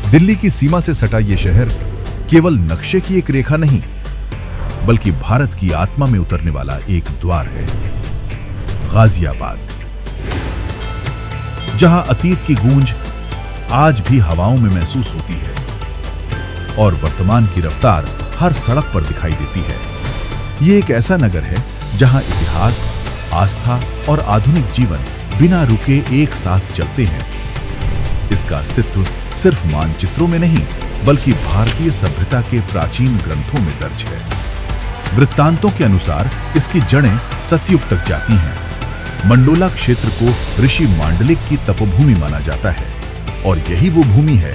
दिल्ली की सीमा से सटा ये शहर केवल नक्शे की एक रेखा नहीं, बल्कि भारत की आत्मा में उतरने वाला एक द्वार है। गाजियाबाद, जहां अतीत की गूंज आज भी हवाओं में महसूस होती है और वर्तमान की रफ्तार हर सड़क पर दिखाई देती है। ये एक ऐसा नगर है जहां इतिहास, आस्था और आधुनिक जीवन बिना रुके एक साथ चलते हैं। इसका अस्तित्व सिर्फ मानचित्रों में नहीं, बल्कि भारतीय सभ्यता के प्राचीन ग्रंथों में दर्ज है। वृत्तांतों के अनुसार इसकी जड़ें सतयुग तक जाती हैं। मंडोला क्षेत्र को ऋषि मांडलिक की तपोभूमि माना जाता है और यही वो भूमि है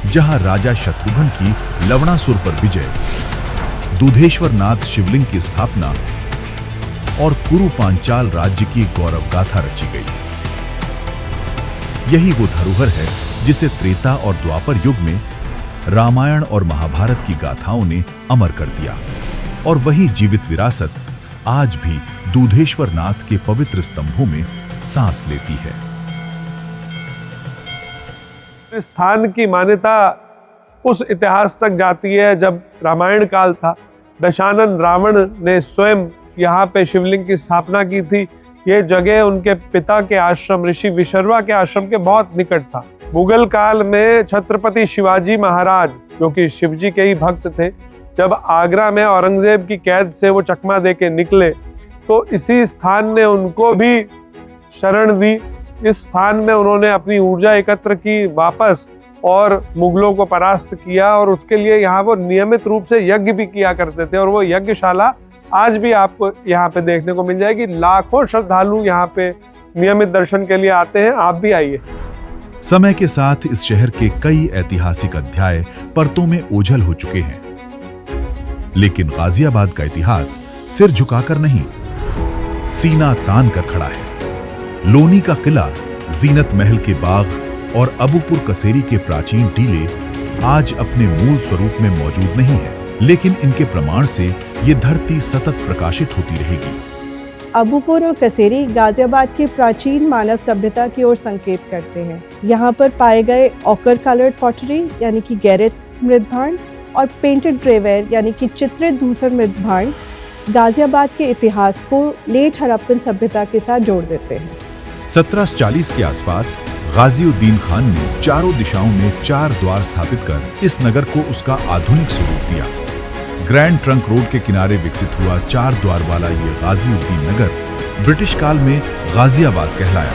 जहां राजा शत्रुघ्न की लवणासुर पर विजय, दूधेश्वर नाथ शिवलिंग की स्थापना और कुरु पांचाल राज्य की गौरव गाथा रची गई। यही वो धरोहर है जिसे त्रेता और द्वापर युग में रामायण और महाभारत की गाथाओं ने अमर कर दिया, और वही जीवित विरासत आज भी दूधेश्वर नाथ के पवित्र स्तंभों में सांस लेती है। इस स्थान की मान्यता उस इतिहास तक जाती है जब रामायण काल था। दशानन रावण ने स्वयं यहाँ पे शिवलिंग की स्थापना की थी। ये जगह उनके पिता के आश्रम ऋषि विशर्वा के आश्रम के बहुत निकट था। मुगल काल में छत्रपति शिवाजी महाराज, जो कि शिवजी के ही भक्त थे, जब आगरा में औरंगजेब की कैद से वो चकमा दे के निकले तो इसी स्थान ने उनको भी शरण दी। इस स्थान में उन्होंने अपनी ऊर्जा एकत्र की वापस और मुगलों को परास्त किया, और उसके लिए यहाँ वो नियमित रूप से यज्ञ भी किया करते थे। और वो यज्ञशाला आज भी आपको यहाँ पे देखने को मिल जाएगी। लाखों श्रद्धालु यहाँ पे नियमित दर्शन के लिए आते हैं। आप भी आइए। समय के साथ इस शहर के कई ऐतिहासिक अध्याय परतों में ओझल हो चुके हैं, लेकिन गाजियाबाद का इतिहास सिर झुकाकर नहीं, सीना तान कर खड़ा है। लोनी का किला, जीनत महल के बाग और अबूपुर कसेरी के प्राचीन टीले आज अपने मूल स्वरूप में मौजूद नहीं है, लेकिन इनके प्रमाण से ये धरती सतत प्रकाशित होती रहेगी। अबूपुर और कसेरी गाजियाबाद की प्राचीन मानव सभ्यता की ओर संकेत करते हैं। यहाँ पर पाए गए ऑकर कलर्ड पॉटरी यानी कि गैरेट मृदभांड और पेंटेड ग्रेवेयर यानी कि चित्रित धूसर मृदभांड गाजियाबाद के इतिहास को लेट हड़प्पन सभ्यता के साथ जोड़ देते हैं। 1740 के आसपास गाजिउद्दीन खान ने चारों दिशाओं में 4 द्वार स्थापित कर इस नगर को उसका आधुनिक स्वरूप दिया। ग्रैंड ट्रंक रोड के किनारे विकसित हुआ 4 द्वार वाला ये गाजिउद्दीन नगर ब्रिटिश काल में गाजियाबाद कहलाया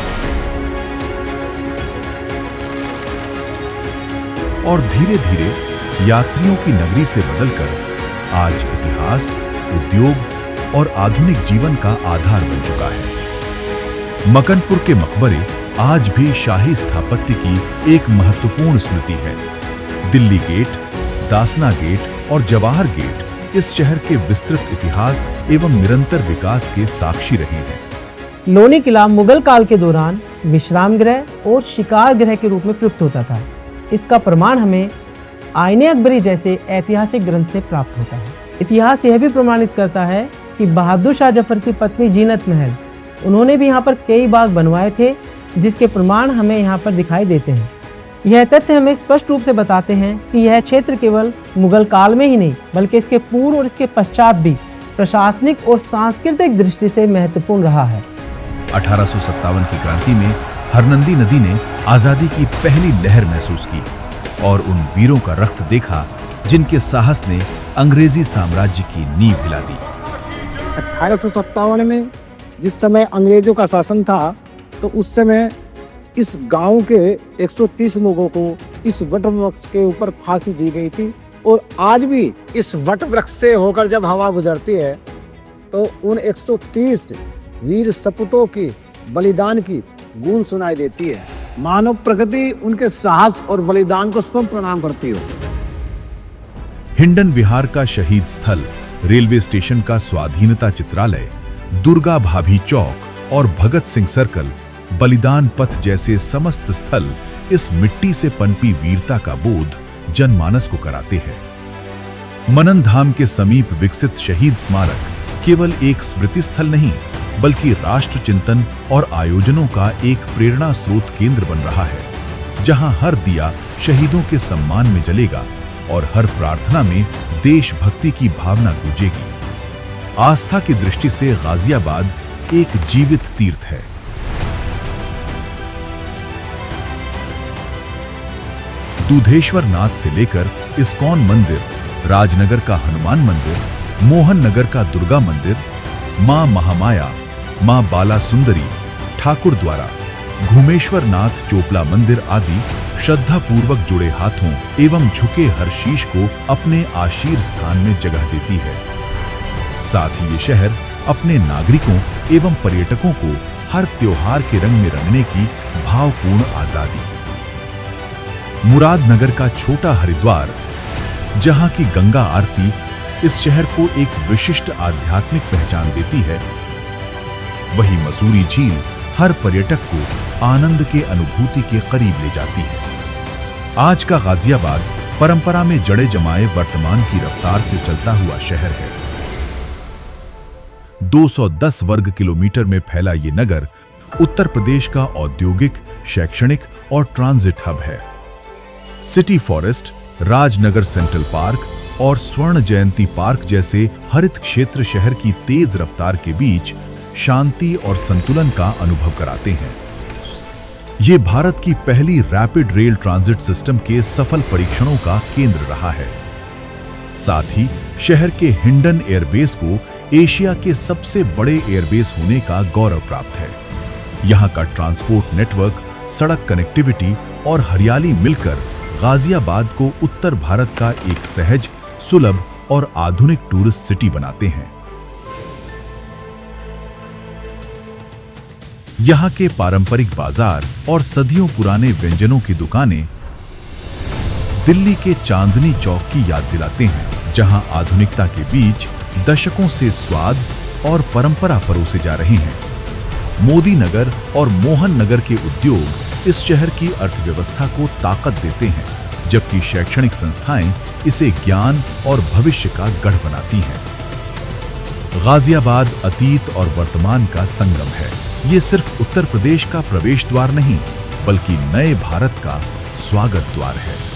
और धीरे धीरे यात्रियों की नगरी से बदलकर आज इतिहास, उद्योग और आधुनिक जीवन का आधार बन चुका है। मकनपुर के मकबरे आज भी शाही स्थापत्य की एक महत्वपूर्ण स्मृति है। दिल्ली गेट, दासना गेट और जवाहर गेट इस शहर के विस्तृत इतिहास एवं निरंतर विकास के साक्षी रहे हैं। लोनी किला मुगल काल के दौरान विश्राम गृह और शिकार गृह के रूप में प्रयुक्त होता था। इसका प्रमाण हमें आईने अकबरी जैसे ऐतिहासिक ग्रंथ से प्राप्त होता है। इतिहास यह भी प्रमाणित करता है कि बहादुर शाह जफर की पत्नी जीनत महल, उन्होंने भी यहाँ पर कई बाग बनवाए थे, जिसके प्रमाण हमें यहाँ पर दिखाई देते हैं। यह तथ्य हमें स्पष्ट रूप से बताते हैं कि यह क्षेत्र केवल मुगल काल में ही नहीं, बल्कि इसके पूर्व और इसके पश्चात भी प्रशासनिक और सांस्कृतिक दृष्टि से महत्वपूर्ण रहा है। 1857 की क्रांति में हरनंदी नदी ने आजादी की पहली लहर महसूस की और उन वीरों का रक्त देखा जिनके साहस ने अंग्रेजी साम्राज्य की नींव हिला दी। 1857 में जिस समय अंग्रेजों का शासन था, तो उस समय इस गांव के 130 लोगों को इस वट वृक्ष के ऊपर फांसी दी गई थी। और आज भी इस वट वृक्ष से होकर जब हवा गुजरती है तो उन 130 वीर सपूतों की बलिदान की गूंज सुनाई देती है। मानव प्रकृति उनके साहस और बलिदान को स्वयं प्रणाम करती हो। हिंडन विहार का शहीद स्थल, रेलवे स्टेशन का स्वाधीनता चित्रालय, दुर्गा भाभी चौक और भगत सिंह सर्कल, बलिदान पथ जैसे समस्त स्थल इस मिट्टी से पनपी वीरता का बोध जनमानस को कराते हैं। मनन धाम के समीप विकसित शहीद स्मारक केवल एक स्मृति स्थल नहीं, बल्कि राष्ट्र चिंतन और आयोजनों का एक प्रेरणा स्रोत केंद्र बन रहा है। जहां हर दिया शहीदों के सम्मान में जलेगा और हर प्रार्थना में देशभक्ति की भावना गूंजेगी। आस्था की दृष्टि से गाजियाबाद एक जीवित तीर्थ है। दूधेश्वर नाथ से लेकर इस्कॉन मंदिर, राजनगर का हनुमान मंदिर, मोहन नगर का दुर्गा मंदिर, मां महामाया, मां बाला सुंदरी, ठाकुर द्वारा, घुमेश्वर नाथ चोपला मंदिर आदि श्रद्धा पूर्वक जुड़े हाथों एवं झुके हर शीश को अपने आशीर स्थान में जगह देती है। साथ ही ये शहर अपने नागरिकों एवं पर्यटकों को हर त्योहार के रंग में रंगने की भावपूर्ण आजादी। मुरादनगर का छोटा हरिद्वार, जहां की गंगा आरती इस शहर को एक विशिष्ट आध्यात्मिक पहचान देती है, वही मसूरी झील हर पर्यटक को आनंद के अनुभूति के करीब ले जाती है। आज का गाजियाबाद परंपरा में जड़े जमाए वर्तमान की रफ्तार से चलता हुआ शहर है। 210 वर्ग किलोमीटर में फैला ये नगर उत्तर प्रदेश का औद्योगिक, शैक्षणिक और ट्रांजिट हब है। City forest, Rajnagar central park और स्वर्ण जयंती पार्क जैसे हरित क्षेत्र शहर की तेज रफ्तार के बीच शांति और संतुलन का अनुभव कराते हैं। ये भारत की पहली रैपिड रेल ट्रांजिट सिस्टम के सफल परीक्षणों का केंद्र रहा है। साथ ही शहर के हिंडन एयरबेस को एशिया के सबसे बड़े एयरबेस होने का गौरव प्राप्त है। यहाँ का ट्रांसपोर्ट नेटवर्क, सड़क कनेक्टिविटी और हरियाली मिलकर गाजियाबाद को उत्तर भारत का एक सहज, सुलभ और आधुनिक टूरिस्ट सिटी बनाते हैं। यहाँ के पारंपरिक बाजार और सदियों पुराने व्यंजनों की दुकानें दिल्ली के चांदनी चौक की याद दिलाते हैं, जहां आधुनिकता के बीच दशकों से स्वाद और परंपरा परोसे जा रहे हैं। मोदी नगर और मोहन नगर के उद्योग इस शहर की अर्थव्यवस्था को ताकत देते हैं, जबकि शैक्षणिक संस्थाएं इसे ज्ञान और भविष्य का गढ़ बनाती हैं। गाजियाबाद अतीत और वर्तमान का संगम है। ये सिर्फ उत्तर प्रदेश का प्रवेश द्वार नहीं, बल्कि नए भारत का स्वागत द्वार है।